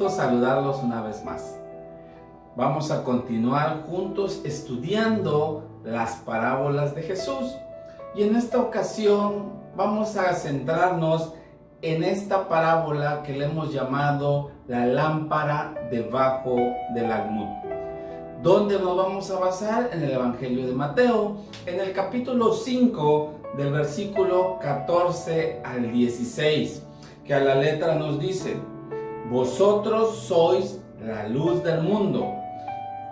gusto saludarlos una vez más. Vamos a continuar juntos estudiando las parábolas de Jesús. Y en esta ocasión vamos a centrarnos en esta parábola que le hemos llamado la lámpara debajo del almud. ¿Dónde nos vamos a basar? En el Evangelio de Mateo, en el capítulo 5, del versículo 14 al 16, que a la letra nos dice: vosotros sois la luz del mundo.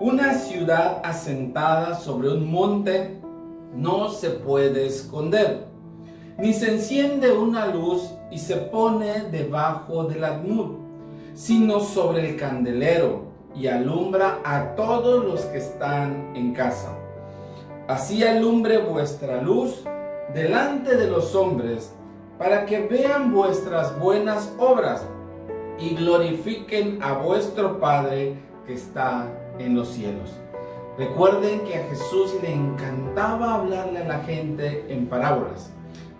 Una ciudad asentada sobre un monte no se puede esconder, ni se enciende una luz y se pone debajo del almud, sino sobre el candelero, y alumbra a todos los que están en casa. Así alumbre vuestra luz delante de los hombres, para que vean vuestras buenas obras y glorifiquen a vuestro Padre que está en los cielos. Recuerden que a Jesús le encantaba hablarle a la gente en parábolas.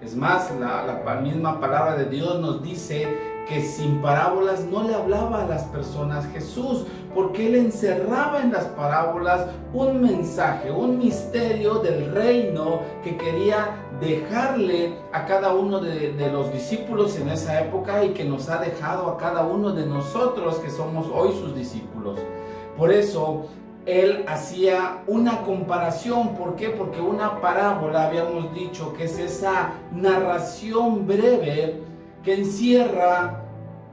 Es más, la misma palabra de Dios nos dice que sin parábolas no le hablaba a las personas Jesús, porque Él encerraba en las parábolas un mensaje, un misterio del reino que quería dejarle a cada uno de los discípulos en esa época y que nos ha dejado a cada uno de nosotros que somos hoy sus discípulos. Por eso Él hacía una comparación. ¿Por qué? Porque una parábola, habíamos dicho, que es esa narración breve que encierra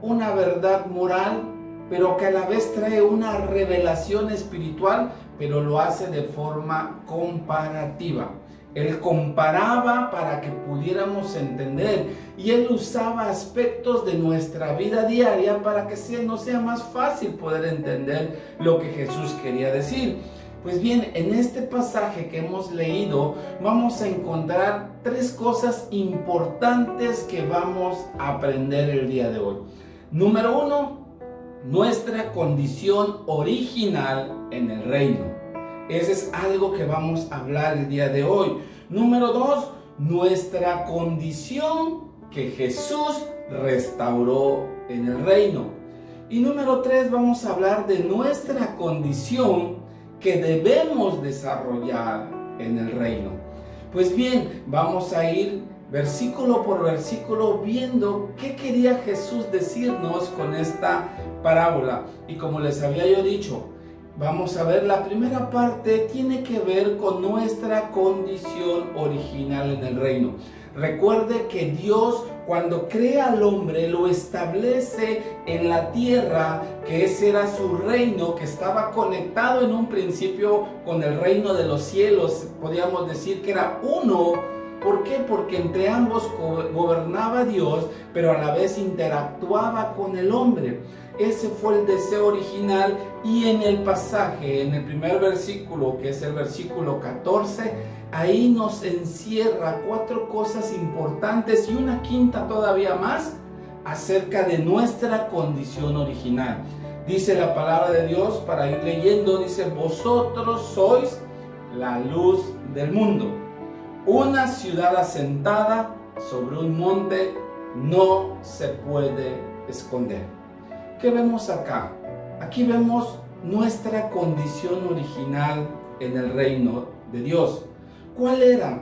una verdad moral, pero que a la vez trae una revelación espiritual, pero lo hace de forma comparativa. Él comparaba para que pudiéramos entender, y Él usaba aspectos de nuestra vida diaria para que nos sea más fácil poder entender lo que Jesús quería decir. Pues bien, en este pasaje que hemos leído vamos a encontrar tres cosas importantes que vamos a aprender el día de hoy. Número uno, nuestra condición original en el reino. Ese es algo que vamos a hablar el día de hoy. Número dos, nuestra condición que Jesús restauró en el reino. Y número tres, vamos a hablar de nuestra condición que debemos desarrollar en el reino. Pues bien, vamos a ir versículo por versículo viendo qué quería Jesús decirnos con esta parábola. Y como les había yo dicho, vamos a ver, la primera parte tiene que ver con nuestra condición original en el reino. Recuerde que Dios, cuando crea al hombre, lo establece en la tierra, que ese era su reino, que estaba conectado en un principio con el reino de los cielos. Podríamos decir que era uno. ¿Por qué? Porque entre ambos gobernaba Dios, pero a la vez interactuaba con el hombre. Ese fue el deseo original, y en el pasaje, en el primer versículo, que es el versículo 14, ahí nos encierra cuatro cosas importantes y una quinta todavía más acerca de nuestra condición original. Dice la palabra de Dios, para ir leyendo, dice: vosotros sois la luz del mundo. Una ciudad asentada sobre un monte no se puede esconder. ¿Qué vemos acá? Aquí vemos nuestra condición original en el reino de Dios. ¿Cuál era?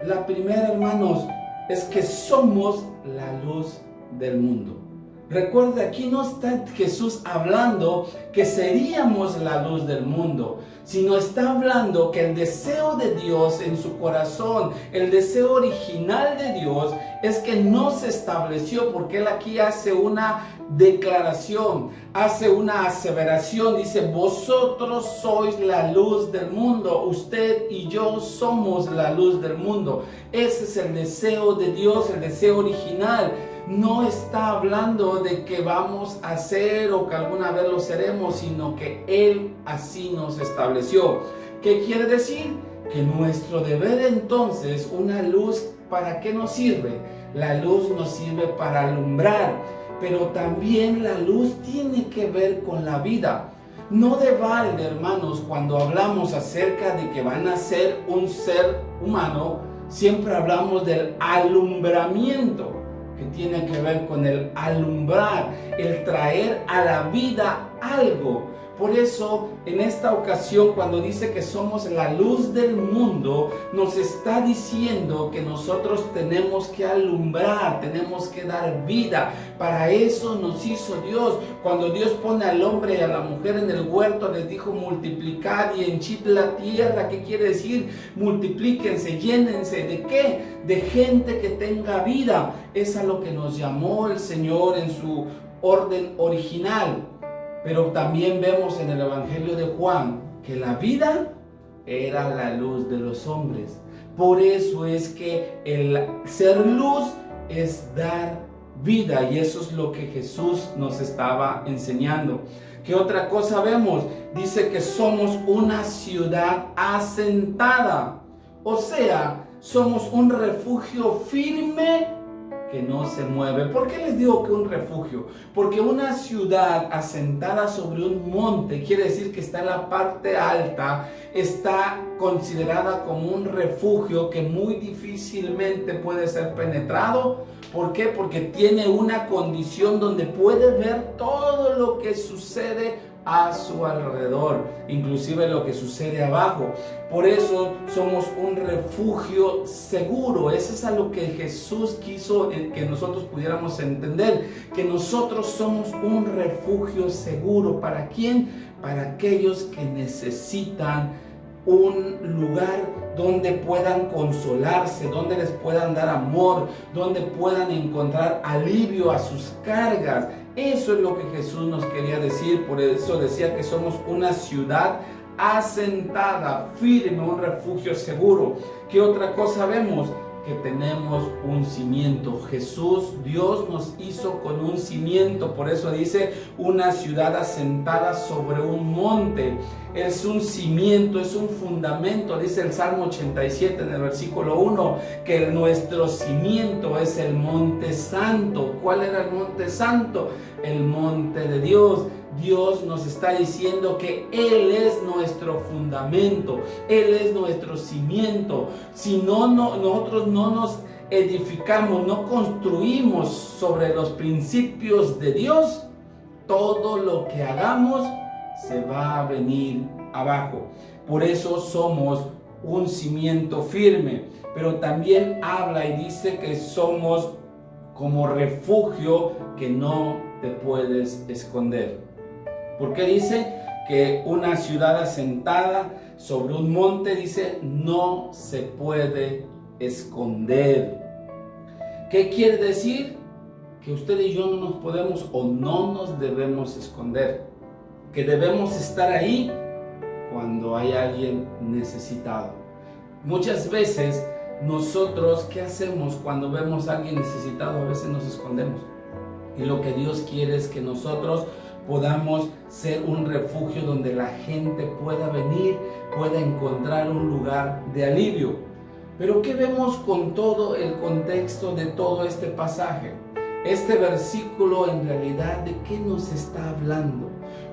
La primera, hermanos, es que somos la luz del mundo. Recuerde, aquí no está Jesús hablando que seríamos la luz del mundo, sino está hablando que el deseo de Dios en su corazón, el deseo original de Dios, es que no se estableció, porque Él aquí hace una declaración, hace una aseveración, dice: vosotros sois la luz del mundo. Usted y yo somos la luz del mundo. Ese es el deseo de Dios, el deseo original. No está hablando de que vamos a ser o que alguna vez lo seremos, sino que Él así nos estableció. ¿Qué quiere decir? Que nuestro deber entonces, una luz, ¿para qué nos sirve? La luz nos sirve para alumbrar, pero también la luz tiene que ver con la vida. No de balde, hermanos, cuando hablamos acerca de que van a ser un ser humano, siempre hablamos del alumbramiento. que tiene que ver con el alumbrar, el traer a la vida algo. Por eso, en esta ocasión, cuando dice que somos la luz del mundo, nos está diciendo que nosotros tenemos que alumbrar, tenemos que dar vida. Para eso nos hizo Dios. Cuando Dios pone al hombre y a la mujer en el huerto, les dijo: multiplicad y henchid la tierra. ¿Qué quiere decir? Multiplíquense, llénense. ¿De qué? De gente que tenga vida. Es a lo que nos llamó el Señor en su orden original. Pero también vemos en el Evangelio de Juan que la vida era la luz de los hombres. Por eso es que el ser luz es dar vida, y eso es lo que Jesús nos estaba enseñando. ¿Qué otra cosa vemos? Dice que somos una ciudad asentada. O sea, somos un refugio firme que no se mueve. ¿Por qué les digo que un refugio? Porque una ciudad asentada sobre un monte quiere decir que está en la parte alta, está considerada como un refugio que muy difícilmente puede ser penetrado. ¿Por qué? Porque tiene una condición donde puede ver todo lo que sucede a su alrededor, inclusive lo que sucede abajo. Por eso somos un refugio seguro. Eso es a lo que Jesús quiso que nosotros pudiéramos entender, que nosotros somos un refugio seguro. ¿Para quién? Para aquellos que necesitan un lugar donde puedan consolarse, donde les puedan dar amor, donde puedan encontrar alivio a sus cargas. Eso es lo que Jesús nos quería decir. Por eso decía que somos una ciudad asentada, firme, un refugio seguro. ¿Qué otra cosa vemos? Que tenemos un cimiento. Jesús, Dios nos hizo con un cimiento. Por eso dice una ciudad asentada sobre un monte. Es un cimiento, es un fundamento. Dice el Salmo 87 en el versículo 1 que nuestro cimiento es el monte santo. ¿Cuál era el monte santo? El monte de Dios. Dios nos está diciendo que Él es nuestro fundamento, Él es nuestro cimiento. Si nosotros no nos edificamos, no construimos sobre los principios de Dios, todo lo que hagamos se va a venir abajo. Por eso somos un cimiento firme, pero también habla y dice que somos como refugio que no te puedes esconder. ¿Por qué dice que una ciudad asentada sobre un monte, dice, no se puede esconder? ¿Qué quiere decir? Que usted y yo no nos podemos o no nos debemos esconder. Que debemos estar ahí cuando hay alguien necesitado. Muchas veces nosotros, ¿qué hacemos cuando vemos a alguien necesitado? A veces nos escondemos. Y lo que Dios quiere es que nosotros podamos ser un refugio donde la gente pueda venir, pueda encontrar un lugar de alivio. Pero ¿qué vemos con todo el contexto de todo este pasaje? Este versículo en realidad, ¿de qué nos está hablando?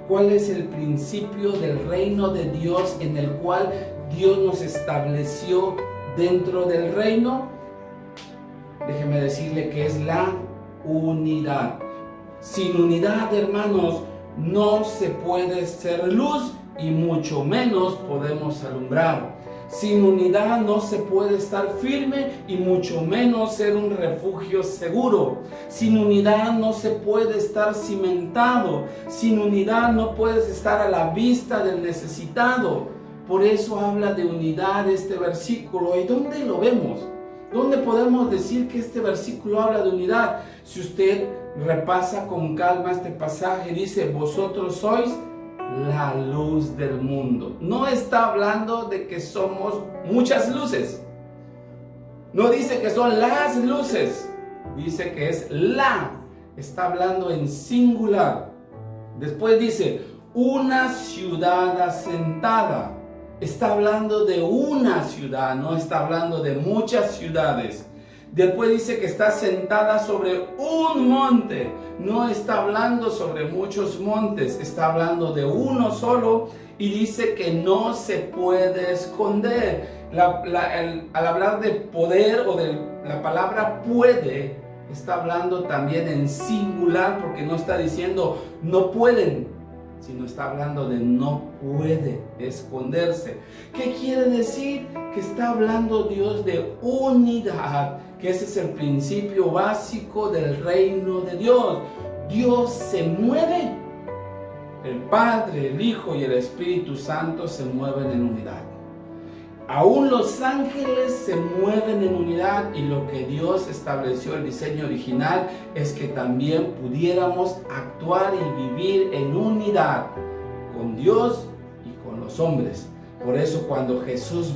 ¿Cuál es el principio del reino de Dios en el cual Dios nos estableció dentro del reino? Déjeme decirle que es la unidad. Sin unidad, hermanos, no se puede ser luz y mucho menos podemos alumbrar. Sin unidad no se puede estar firme y mucho menos ser un refugio seguro. Sin unidad no se puede estar cimentado. Sin unidad no puedes estar a la vista del necesitado. Por eso habla de unidad este versículo. ¿Y dónde lo vemos? ¿Dónde podemos decir que este versículo habla de unidad? Si usted repasa con calma este pasaje, dice, vosotros sois la luz del mundo. No está hablando de que somos muchas luces. No dice que son las luces. Dice que es la. Está hablando en singular. Después dice, una ciudad asentada. Está hablando de una ciudad, no está hablando de muchas ciudades. Después dice que está sentada sobre un monte. No está hablando sobre muchos montes, está hablando de uno solo. Y dice que no se puede esconder. Al hablar de poder o de la palabra puede, está hablando también en singular, porque no está diciendo no pueden, sino está hablando de no puede esconderse. ¿Qué quiere decir? Que está hablando Dios de unidad, que ese es el principio básico del reino de Dios. Dios se mueve, el Padre, el Hijo y el Espíritu Santo se mueven en unidad. Aún los ángeles se mueven en unidad, y lo que Dios estableció, el diseño original, es que también pudiéramos actuar y vivir en unidad con Dios y con los hombres. Por eso cuando Jesús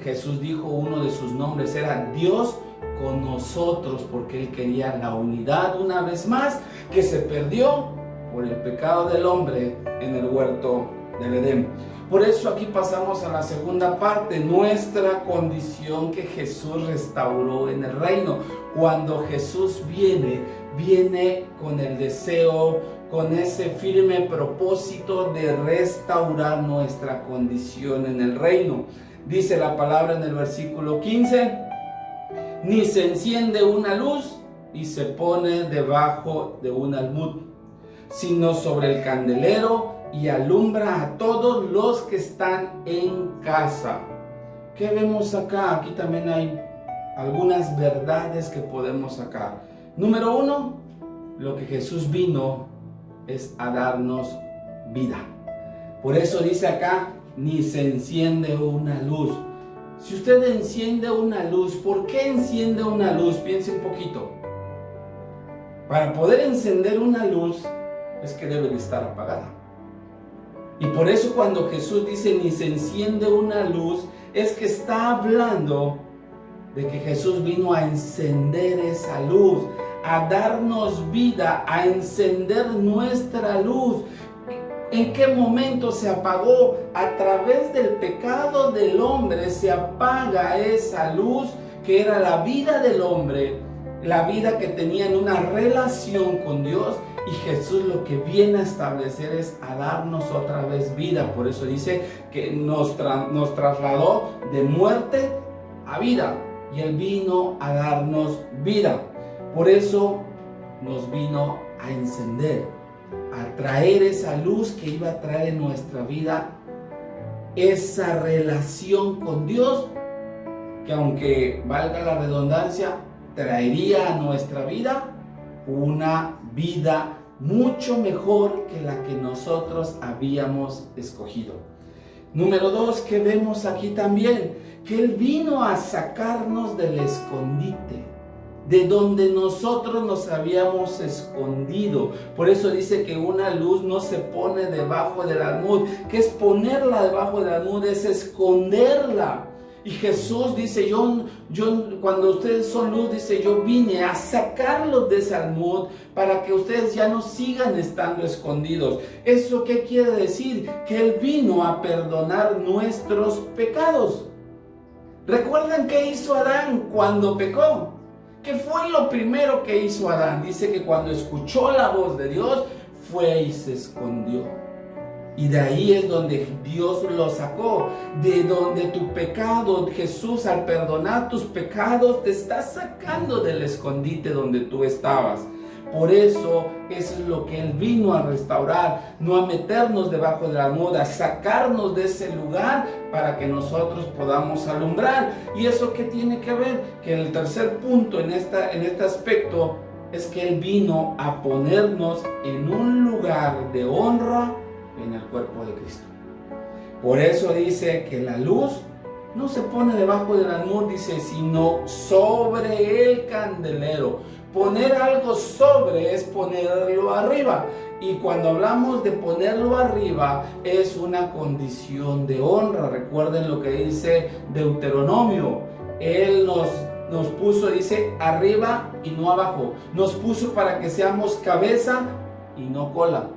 Jesús dijo, uno de sus nombres era Dios con nosotros, porque Él quería la unidad una vez más, que se perdió por el pecado del hombre en el huerto del Edén. Por eso aquí pasamos a la segunda parte, nuestra condición que Jesús restauró en el reino. Cuando Jesús viene con el deseo, con ese firme propósito de restaurar nuestra condición en el reino. Dice la palabra en el versículo 15, ni se enciende una luz y se pone debajo de un almud, sino sobre el candelero, y alumbra a todos los que están en casa. ¿Qué vemos acá? Aquí también hay algunas verdades que podemos sacar. Número 1, lo que Jesús vino es a darnos vida. Por eso dice acá, ni se enciende una luz. Si usted enciende una luz, ¿por qué enciende una luz? Piense un poquito. Para poder encender una luz es que debe de estar apagada. Y por eso cuando Jesús dice ni se enciende una luz, es que está hablando de que Jesús vino a encender esa luz, a darnos vida, a encender nuestra luz. ¿En qué momento se apagó? A través del pecado del hombre se apaga esa luz que era la vida del hombre, la vida que tenía en una relación con Dios. Y Jesús lo que viene a establecer es a darnos otra vez vida. Por eso dice que nos trasladó de muerte a vida. Y Él vino a darnos vida. Por eso nos vino a encender, a traer esa luz que iba a traer en nuestra vida esa relación con Dios, que aunque valga la redundancia, traería a nuestra vida una vida mucho mejor que la que nosotros habíamos escogido. Número 2, que vemos aquí también, que Él vino a sacarnos del escondite, de donde nosotros nos habíamos escondido. Por eso dice que una luz no se pone debajo del almud. ¿Qué es ponerla debajo del almud? Es esconderla. Y Jesús dice, cuando ustedes son luz, dice, yo vine a sacarlos de ese almud para que ustedes ya no sigan estando escondidos. ¿Eso qué quiere decir? Que Él vino a perdonar nuestros pecados. ¿Recuerdan qué hizo Adán cuando pecó? ¿Qué fue lo primero que hizo Adán? Dice que cuando escuchó la voz de Dios, fue y se escondió. Y de ahí es donde Dios lo sacó, de donde tu pecado, Jesús al perdonar tus pecados, te está sacando del escondite donde tú estabas. Por eso es lo que Él vino a restaurar, no a meternos debajo de la almohada, a sacarnos de ese lugar para que nosotros podamos alumbrar. ¿Y eso qué tiene que ver? Que el tercer punto en este aspecto es que Él vino a ponernos en un lugar de honra en el cuerpo de Cristo. Por eso dice que la luz no se pone debajo del almud, dice, sino sobre el candelero. Poner algo sobre es ponerlo arriba. Y cuando hablamos de ponerlo arriba, es una condición de honra. Recuerden lo que dice Deuteronomio. Él nos puso, dice, arriba y no abajo. Nos puso para que seamos cabeza y no cola.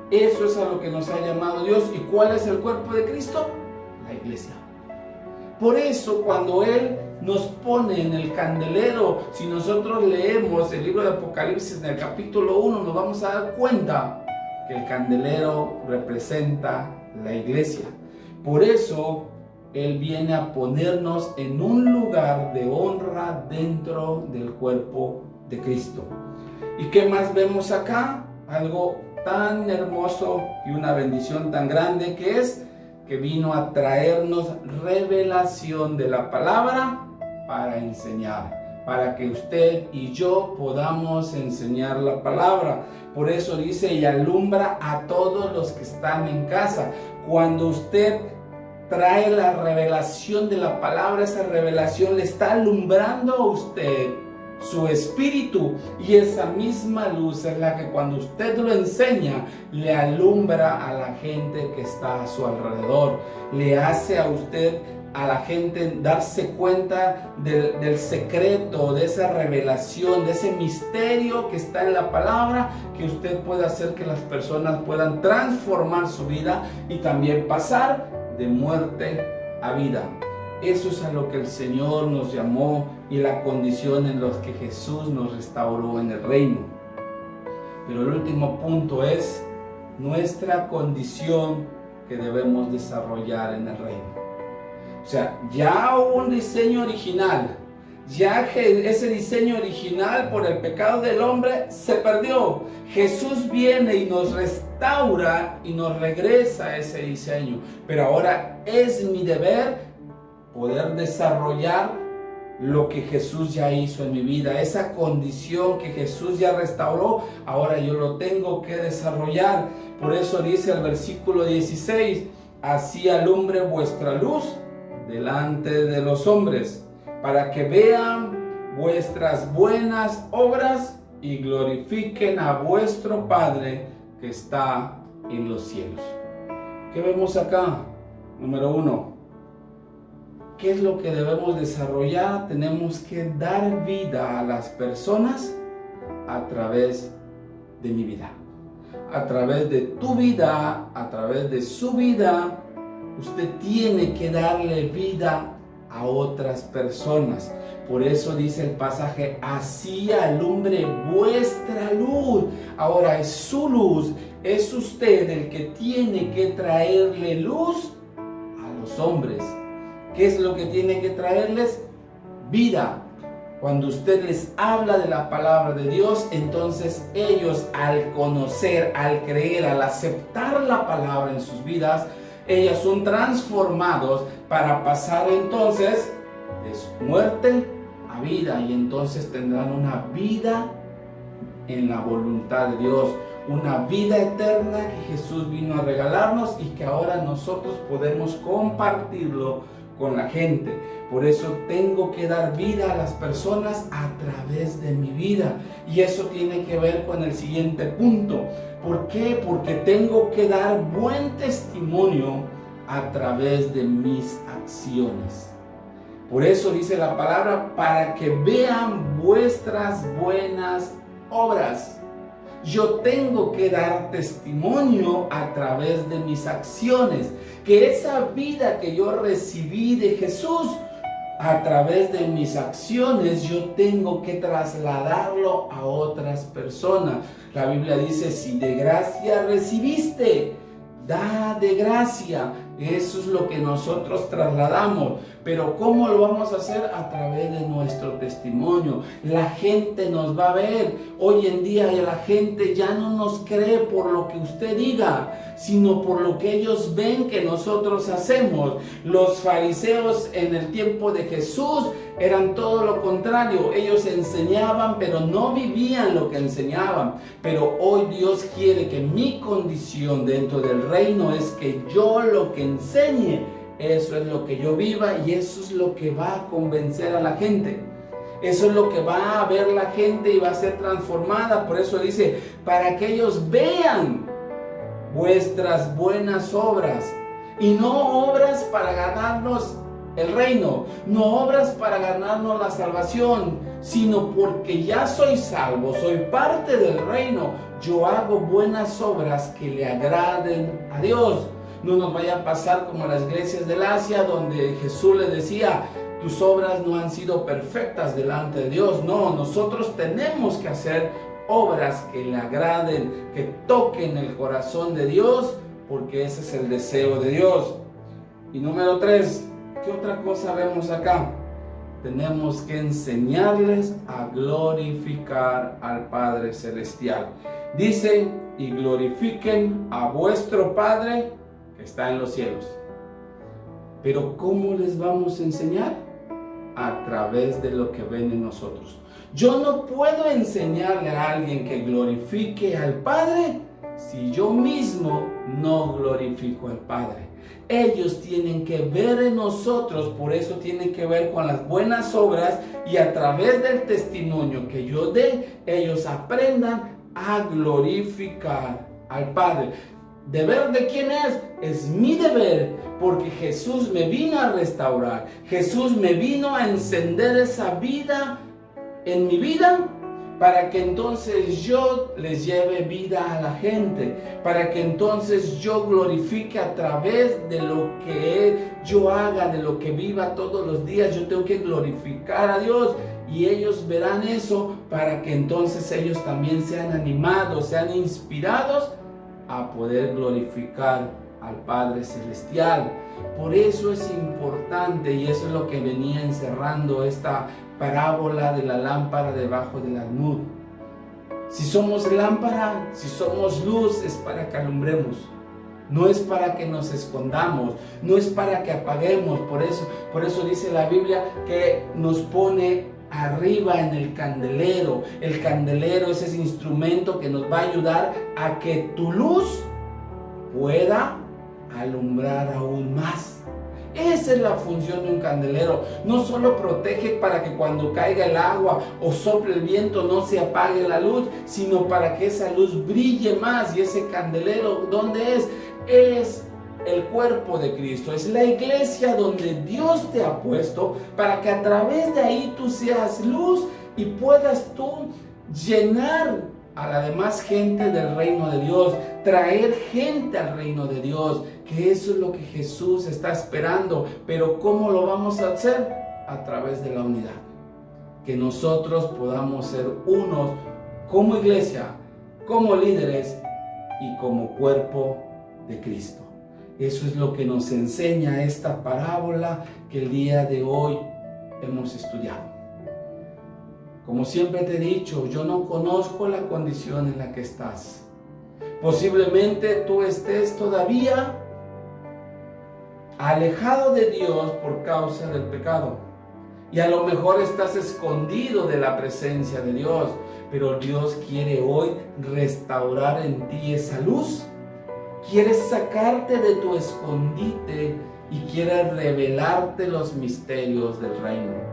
Eso es a lo que nos ha llamado Dios. ¿Y cuál es el cuerpo de Cristo? La iglesia. Por eso cuando Él nos pone en el candelero, si nosotros leemos el libro de Apocalipsis en el capítulo 1, nos vamos a dar cuenta que el candelero representa la iglesia. Por eso Él viene a ponernos en un lugar de honra dentro del cuerpo de Cristo. ¿Y qué más vemos acá? Algo tan hermoso y una bendición tan grande que es que vino a traernos revelación de la palabra para enseñar, para que usted y yo podamos enseñar la palabra. Por eso dice, y alumbra a todos los que están en casa. Cuando usted trae la revelación de la palabra, esa revelación le está alumbrando a usted su espíritu, y esa misma luz es la que cuando usted lo enseña le alumbra a la gente que está a su alrededor, le hace a usted, a la gente, darse cuenta del secreto, de esa revelación, de ese misterio que está en la palabra, que usted puede hacer que las personas puedan transformar su vida y también pasar de muerte a vida. Eso es a lo que el Señor nos llamó y la condición en la que Jesús nos restauró en el reino. Pero el último punto es nuestra condición que debemos desarrollar en el reino. O sea, ya hubo un diseño original, ya ese diseño original por el pecado del hombre se perdió. Jesús viene y nos restaura y nos regresa a ese diseño. Pero ahora es mi deber poder desarrollar lo que Jesús ya hizo en mi vida, esa condición que Jesús ya restauró, ahora yo lo tengo que desarrollar. Por eso dice el versículo 16, así alumbre vuestra luz delante de los hombres, para que vean vuestras buenas obras y glorifiquen a vuestro Padre que está en los cielos. ¿Qué vemos acá? Número 1. ¿Qué es lo que debemos desarrollar? Tenemos que dar vida a las personas a través de mi vida. A través de tu vida, a través de su vida, usted tiene que darle vida a otras personas. Por eso dice el pasaje, así alumbre vuestra luz. Ahora es su luz, es usted el que tiene que traerle luz a los hombres. ¿Qué es lo que tiene que traerles? Vida. Cuando usted les habla de la palabra de Dios, entonces ellos al conocer, al creer, al aceptar la palabra en sus vidas, ellos son transformados para pasar entonces de su muerte a vida, y entonces tendrán una vida en la voluntad de Dios, una vida eterna que Jesús vino a regalarnos y que ahora nosotros podemos compartirlo con la gente. Por eso tengo que dar vida a las personas a través de mi vida, y eso tiene que ver con el siguiente punto. ¿Por qué? Porque tengo que dar buen testimonio a través de mis acciones. Por eso dice la palabra, para que vean vuestras buenas obras. Yo tengo que dar testimonio a través de mis acciones, que esa vida que yo recibí de Jesús, a través de mis acciones, yo tengo que trasladarlo a otras personas. La Biblia dice, si de gracia recibiste, da de gracia. Eso es lo que nosotros trasladamos. Pero ¿cómo lo vamos a hacer? A través de nuestro testimonio. La gente nos va a ver. Hoy en día la gente ya no nos cree por lo que usted diga, sino por lo que ellos ven que nosotros hacemos. Los fariseos en el tiempo de Jesús eran todo lo contrario. Ellos enseñaban, pero no vivían lo que enseñaban. Pero hoy Dios quiere que mi condición dentro del reino es que yo lo que enseñe, eso es lo que yo viva, y eso es lo que va a convencer a la gente. Eso es lo que va a ver la gente y va a ser transformada. Por eso dice, para que ellos vean vuestras buenas obras, y no obras para ganarnos el reino, no obras para ganarnos la salvación, sino porque ya soy salvo, soy parte del reino, yo hago buenas obras que le agraden a Dios. No nos vaya a pasar como las iglesias del Asia, donde Jesús le decía, tus obras no han sido perfectas delante de Dios. No, nosotros tenemos que hacer obras que le agraden, que toquen el corazón de Dios, porque ese es el deseo de Dios. Y número 3, ¿qué otra cosa vemos acá? tenemos que enseñarles a glorificar al Padre Celestial. Dice, y glorifiquen a vuestro Padre que está en los cielos. Pero ¿cómo les vamos a enseñar? A través de lo que ven en nosotros. Yo no puedo enseñarle a alguien que glorifique al Padre si yo mismo no glorifico al Padre. Ellos tienen que ver en nosotros, por eso tienen que ver con las buenas obras, y a través del testimonio que yo dé, ellos aprendan a glorificar al Padre. ¿Deber de quién es? Es mi deber, porque Jesús me vino a restaurar. Jesús me vino a encender esa vida en mi vida, para que entonces yo les lleve vida a la gente, para que entonces yo glorifique a través de lo que yo haga, de lo que viva todos los días. Yo tengo que glorificar a Dios, y ellos verán eso, para que entonces ellos también sean animados, sean inspirados a poder glorificar al Padre Celestial. Por eso es importante, y eso es lo que venía encerrando esta parábola de la lámpara debajo del almud. Si somos lámpara, si somos luz, es para que alumbremos. No es para que nos escondamos, no es para que apaguemos. Por eso dice la Biblia que nos pone arriba en el candelero. El candelero es ese instrumento que nos va a ayudar a que tu luz pueda alumbrar aún más. Esa es la función de un candelero. No solo protege para que cuando caiga el agua o sople el viento no se apague la luz, sino para que esa luz brille más. Y ese candelero, ¿dónde es? Es el cuerpo de Cristo, es la iglesia donde Dios te ha puesto, para que a través de ahí tú seas luz y puedas tú llenar a la demás gente del reino de Dios, traer gente al reino de Dios, que eso es lo que Jesús está esperando. Pero ¿cómo lo vamos a hacer? A través de la unidad. Que nosotros podamos ser unos como iglesia, como líderes y como cuerpo de Cristo. Eso es lo que nos enseña esta parábola que el día de hoy hemos estudiado. Como siempre te he dicho, yo no conozco la condición en la que estás. Posiblemente tú estés todavía alejado de Dios por causa del pecado. Y a lo mejor estás escondido de la presencia de Dios. Pero Dios quiere hoy restaurar en ti esa luz. Quiere sacarte de tu escondite y quiere revelarte los misterios del reino.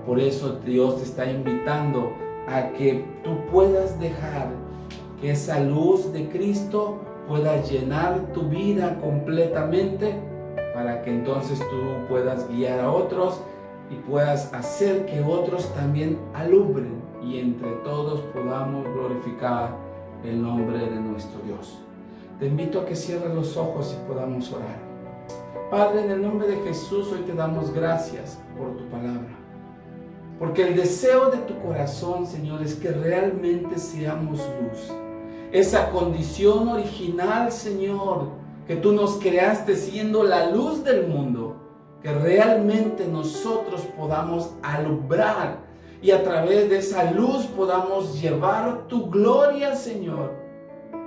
Por eso Dios te está invitando a que tú puedas dejar que esa luz de Cristo pueda llenar tu vida completamente, para que entonces tú puedas guiar a otros y puedas hacer que otros también alumbren, y entre todos podamos glorificar el nombre de nuestro Dios. Te invito a que cierres los ojos y podamos orar. Padre, en el nombre de Jesús, hoy te damos gracias por tu palabra. Porque el deseo de tu corazón, Señor, es que realmente seamos luz. Esa condición original, Señor, que tú nos creaste siendo la luz del mundo, que realmente nosotros podamos alumbrar y a través de esa luz podamos llevar tu gloria, Señor,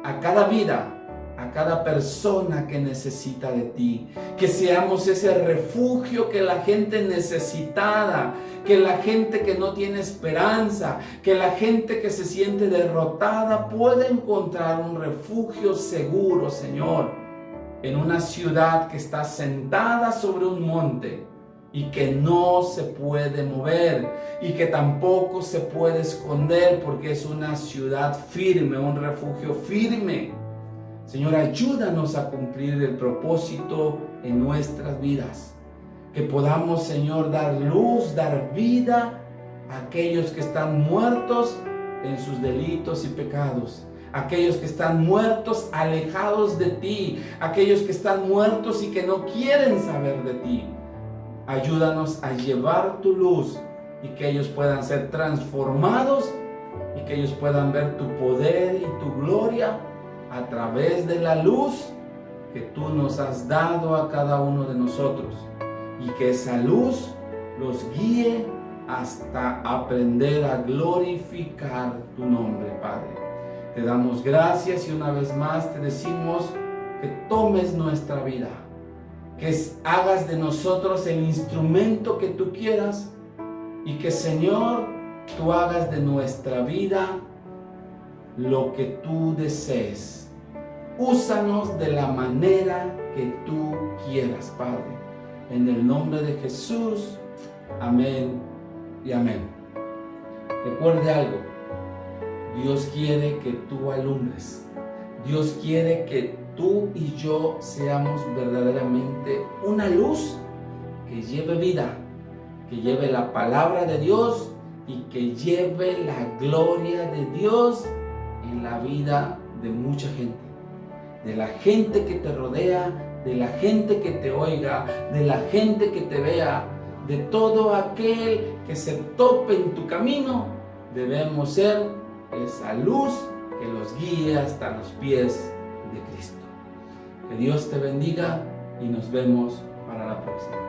a cada vida, a cada persona que necesita de ti. Que seamos ese refugio que la gente necesitada, que la gente que no tiene esperanza, que la gente que se siente derrotada pueda encontrar un refugio seguro, Señor, en una ciudad que está sentada sobre un monte y que no se puede mover y que tampoco se puede esconder, porque es una ciudad firme, un refugio firme. Señor, ayúdanos a cumplir el propósito en nuestras vidas. Que podamos, Señor, dar luz, dar vida a aquellos que están muertos en sus delitos y pecados. Aquellos que están muertos, alejados de ti. Aquellos que están muertos y que no quieren saber de ti. Ayúdanos a llevar tu luz y que ellos puedan ser transformados y que ellos puedan ver tu poder y tu gloria a través de la luz que tú nos has dado a cada uno de nosotros, y que esa luz los guíe hasta aprender a glorificar tu nombre, Padre. Te damos gracias y una vez más te decimos que tomes nuestra vida, que hagas de nosotros el instrumento que tú quieras y que, Señor, tú hagas de nuestra vida lo que tú desees. Úsanos de la manera que tú quieras, Padre. En el nombre de Jesús, amén y amén. Recuerde algo, Dios quiere que tú alumbres. Dios quiere que tú y yo seamos verdaderamente una luz que lleve vida, que lleve la palabra de Dios y que lleve la gloria de Dios en la vida de mucha gente, de la gente que te rodea, de la gente que te oiga, de la gente que te vea, de todo aquel que se tope en tu camino. Debemos ser esa luz que los guíe hasta los pies de Cristo. Que Dios te bendiga y nos vemos para la próxima.